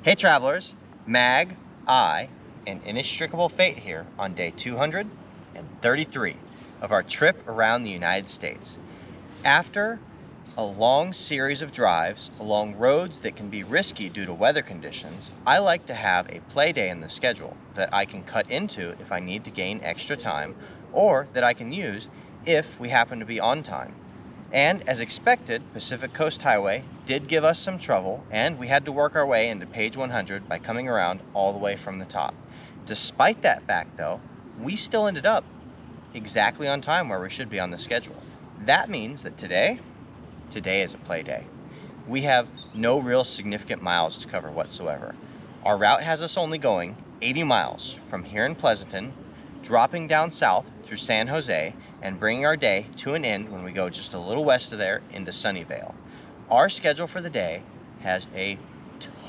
Hey travelers, Mag, I, and Inextricable Fate here on day 233 of our trip around the United States. After a long series of drives along roads that can be risky due to weather conditions, I like to have a play day in the schedule that I can cut into if I need to gain extra time, or that I can use if we happen to be on time. And as expected, Pacific Coast Highway did give us some trouble, and we had to work our way into page 100 by coming around all the way from the top. Despite that fact though, we still ended up exactly on time where we should be on the schedule. That means that today is a play day. We have no real significant miles to cover whatsoever. Our route has us only going 80 miles from here in Pleasanton, dropping down south through San Jose, and bringing our day to an end when we go just a little west of there into Sunnyvale. Our schedule for the day has a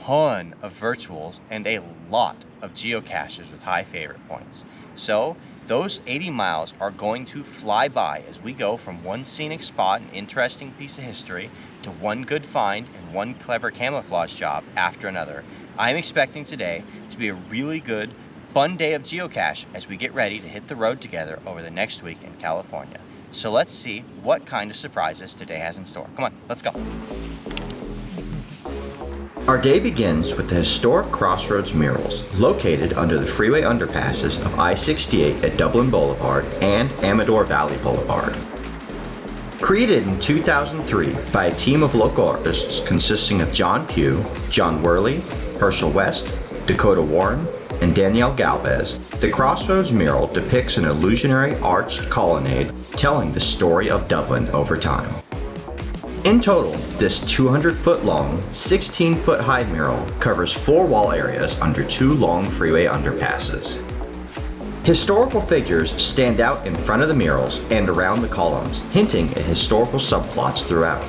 ton of virtuals and a lot of geocaches with high favorite points. So those 80 miles are going to fly by as we go from one scenic spot, an interesting piece of history, to one good find and one clever camouflage job after another. I'm expecting today to be a really good, fun day of geocache as we get ready to hit the road together over the next week in California. So let's see what kind of surprises today has in store. Come on, let's go. Our day begins with the Historic Crossroads murals, located under the freeway underpasses of I-68 at Dublin Boulevard and Amador Valley Boulevard. Created in 2003 by a team of local artists consisting of John Pugh, John Worley, Herschel West, Dakota Warren, and Danielle Galvez, the Crossroads mural depicts an illusionary arched colonnade telling the story of Dublin over time. In total, this 200-foot long, 16-foot high mural covers 4 wall areas under 2 long freeway underpasses. Historical figures stand out in front of the murals and around the columns, hinting at historical subplots throughout.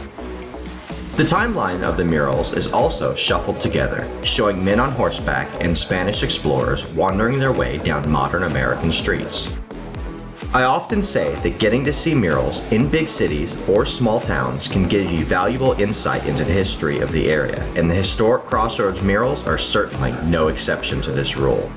The timeline of the murals is also shuffled together, showing men on horseback and Spanish explorers wandering their way down modern American streets. I often say that getting to see murals in big cities or small towns can give you valuable insight into the history of the area, and the Historic Crossroads murals are certainly no exception to this rule.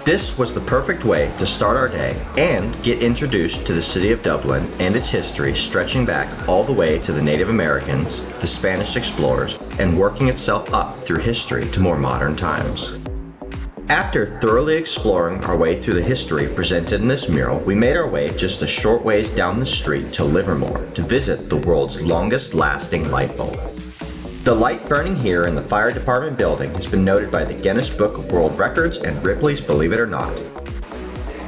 This was the perfect way to start our day and get introduced to the city of Dublin and its history stretching back all the way to the Native Americans, the Spanish explorers, and working itself up through history to more modern times. After thoroughly exploring our way through the history presented in this mural, we made our way just a short ways down the street to Livermore to visit the world's longest lasting light bulb. The light burning here in the fire department building has been noted by the Guinness Book of World Records and Ripley's Believe It or Not.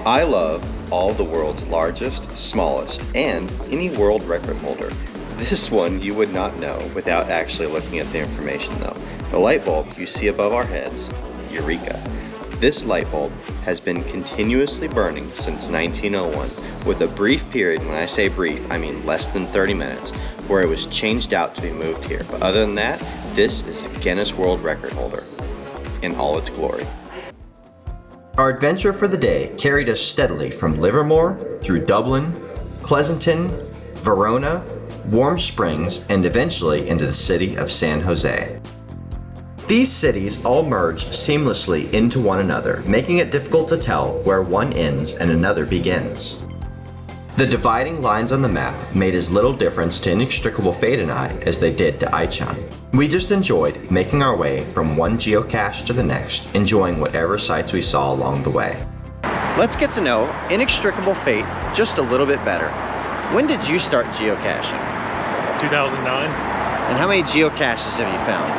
I love all the world's largest, smallest, and any world record holder. This one you would not know without actually looking at the information though. The light bulb you see above our heads, Eureka. This light bulb has been continuously burning since 1901, with a brief period, when I say brief, I mean less than 30 minutes, where it was changed out to be moved here. But other than that, this is a Guinness World Record holder in all its glory. Our adventure for the day carried us steadily from Livermore through Dublin, Pleasanton, Verona, Warm Springs, and eventually into the city of San Jose. These cities all merge seamlessly into one another, making it difficult to tell where one ends and another begins. The dividing lines on the map made as little difference to Inextricable Fate and I as they did to Aichan. We just enjoyed making our way from one geocache to the next, enjoying whatever sights we saw along the way. Let's get to know Inextricable Fate just a little bit better. When did you start geocaching? 2009. And how many geocaches have you found?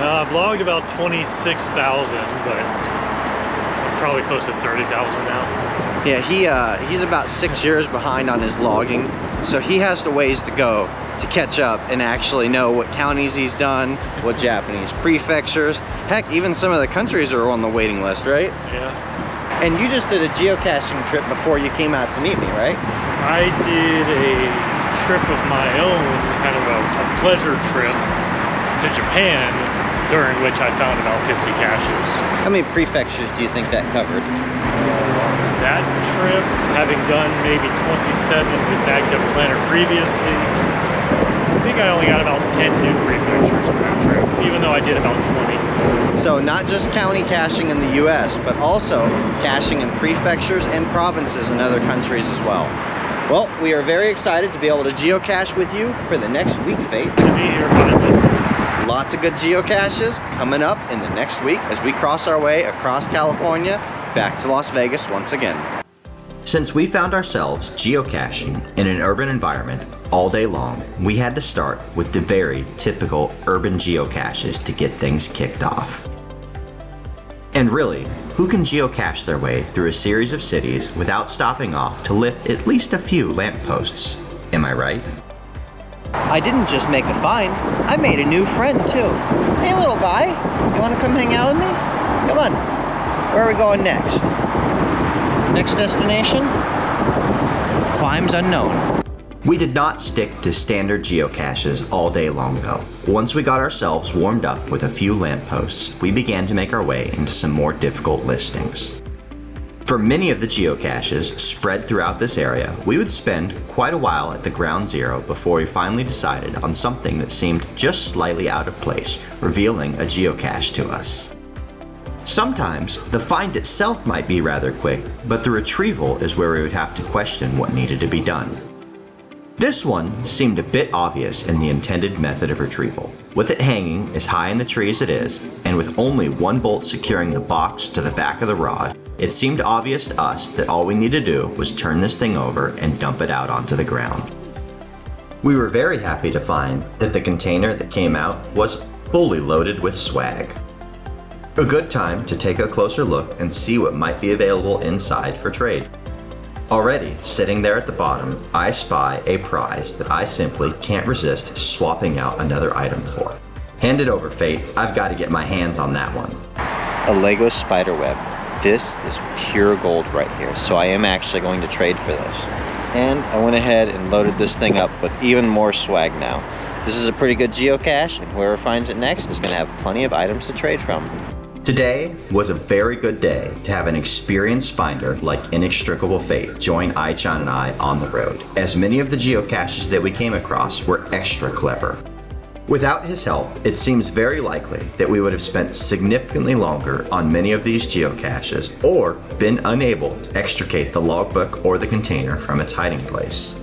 I've logged about 26,000, but probably close to 30,000 now. Yeah, he's about 6 years behind on his logging, so he has the ways to go to catch up and actually know what counties he's done, what Japanese prefectures, heck, even some of the countries are on the waiting list, right? Yeah. And you just did a geocaching trip before you came out to meet me, right? I did a trip of my own, kind of a pleasure trip to Japan, during which I found about 50 caches. How many prefectures do you think that covered? That trip, having done maybe 27 with Active Planner previously, think I only got about 10 new prefectures on that trip, even though I did about 20. So not just county caching in the US, but also caching in prefectures and provinces in other countries as well. Well, we are very excited to be able to geocache with you for the next week, Fate. To be here finally. Lots of good geocaches coming up in the next week as we cross our way across California back to Las Vegas once again. Since we found ourselves geocaching in an urban environment all day long, we had to start with the very typical urban geocaches to get things kicked off. And really, who can geocache their way through a series of cities without stopping off to lift at least a few lampposts? Am I right? I didn't just make a find, I made a new friend too. Hey little guy, you wanna come hang out with me? Come on, where are we going next? Next destination? Climbs unknown. We did not stick to standard geocaches all day long though. Once we got ourselves warmed up with a few lampposts, we began to make our way into some more difficult listings. For many of the geocaches spread throughout this area, we would spend quite a while at the ground zero before we finally decided on something that seemed just slightly out of place, revealing a geocache to us. Sometimes, the find itself might be rather quick, but the retrieval is where we would have to question what needed to be done. This one seemed a bit obvious in the intended method of retrieval. With it hanging as high in the tree as it is, and with only one bolt securing the box to the back of the rod, it seemed obvious to us that all we needed to do was turn this thing over and dump it out onto the ground. We were very happy to find that the container that came out was fully loaded with swag. A good time to take a closer look and see what might be available inside for trade. Already, sitting there at the bottom, I spy a prize that I simply can't resist swapping out another item for. Hand it over, Fate. I've got to get my hands on that one. A Lego spider web. This is pure gold right here, so I am actually going to trade for this. And I went ahead and loaded this thing up with even more swag now. This is a pretty good geocache, and whoever finds it next is going to have plenty of items to trade from. Today was a very good day to have an experienced finder like Inextricable Fate join Aichan and I on the road, as many of the geocaches that we came across were extra clever. Without his help, it seems very likely that we would have spent significantly longer on many of these geocaches or been unable to extricate the logbook or the container from its hiding place.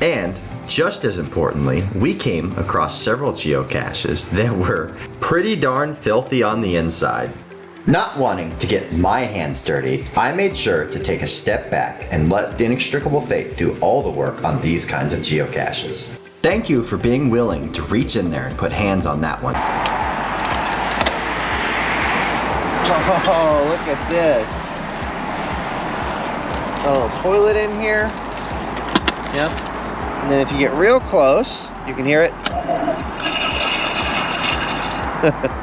And just as importantly, we came across several geocaches that were pretty darn filthy on the inside. Not wanting to get my hands dirty, I made sure to take a step back and let Inextricable Fate do all the work on these kinds of geocaches. Thank you for being willing to reach in there and put hands on that one. Oh, look at this. A little toilet in here. Yep. And then if you get real close, you can hear it.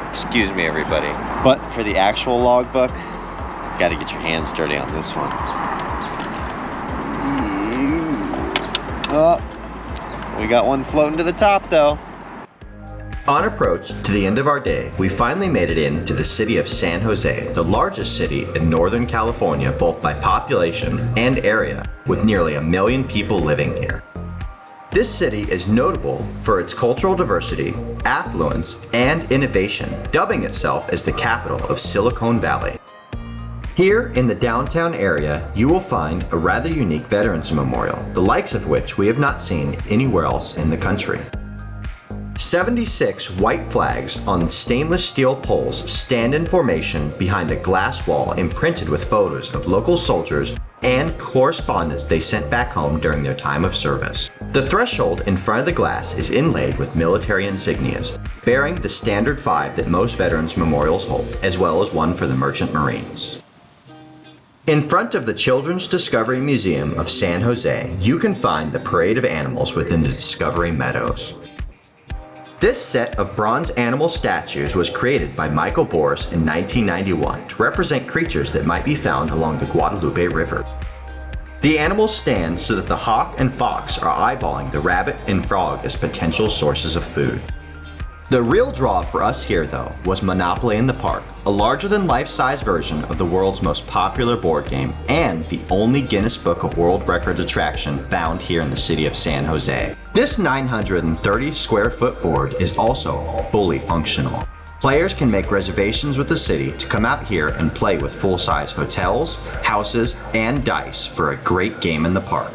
Excuse me, everybody. But for the actual logbook, you gotta get your hands dirty on this one. Oh, we got one floating to the top though. On approach to the end of our day, we finally made it into the city of San Jose, the largest city in Northern California, both by population and area, with nearly 1 million people living here. This city is notable for its cultural diversity, affluence, and innovation, dubbing itself as the capital of Silicon Valley. Here in the downtown area, you will find a rather unique Veterans Memorial, the likes of which we have not seen anywhere else in the country. 76 white flags on stainless steel poles stand in formation behind a glass wall imprinted with photos of local soldiers and correspondence they sent back home during their time of service. The threshold in front of the glass is inlaid with military insignias, bearing the standard 5 that most veterans memorials hold, as well as one for the Merchant Marines. In front of the Children's Discovery Museum of San Jose, you can find the parade of animals within the Discovery Meadows. This set of bronze animal statues was created by Michael Boris in 1991 to represent creatures that might be found along the Guadalupe River. The animals stand so that the hawk and fox are eyeballing the rabbit and frog as potential sources of food. The real draw for us here, though, was Monopoly in the Park, a larger-than-life-size version of the world's most popular board game and the only Guinness Book of World Records attraction found here in the city of San Jose. This 930-square-foot board is also fully functional. Players can make reservations with the city to come out here and play with full-size hotels, houses, and dice for a great game in the park.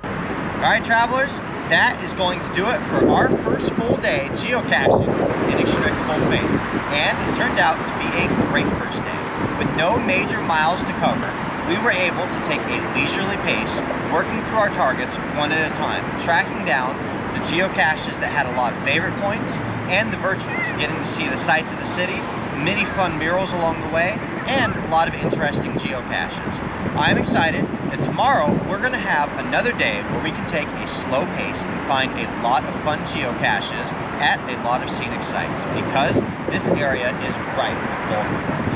All right, travelers, that is going to do it for our first full day geocaching Inextricable Fate. And it turned out to be a great first day. With no major miles to cover, we were able to take a leisurely pace, working through our targets one at a time, tracking down the geocaches that had a lot of favorite points, and the virtuals, getting to see the sights of the city, many fun murals along the way, and a lot of interesting geocaches. I'm excited that tomorrow we're going to have another day where we can take a slow pace and find a lot of fun geocaches at a lot of scenic sites, because this area is ripe with both of those.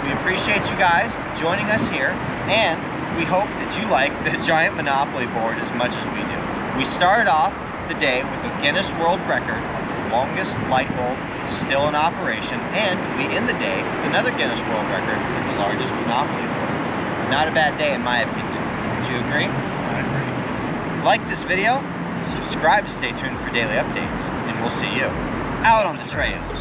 We appreciate you guys joining us here, and we hope that you like the giant Monopoly board as much as we do. We started off the day with a Guinness World Record of the longest light bulb still in operation, and we end the day with another Guinness World Record of the largest Monopoly board. Not a bad day in my opinion. Would you agree? I agree. Like this video, subscribe to stay tuned for daily updates, and we'll see you out on the trails.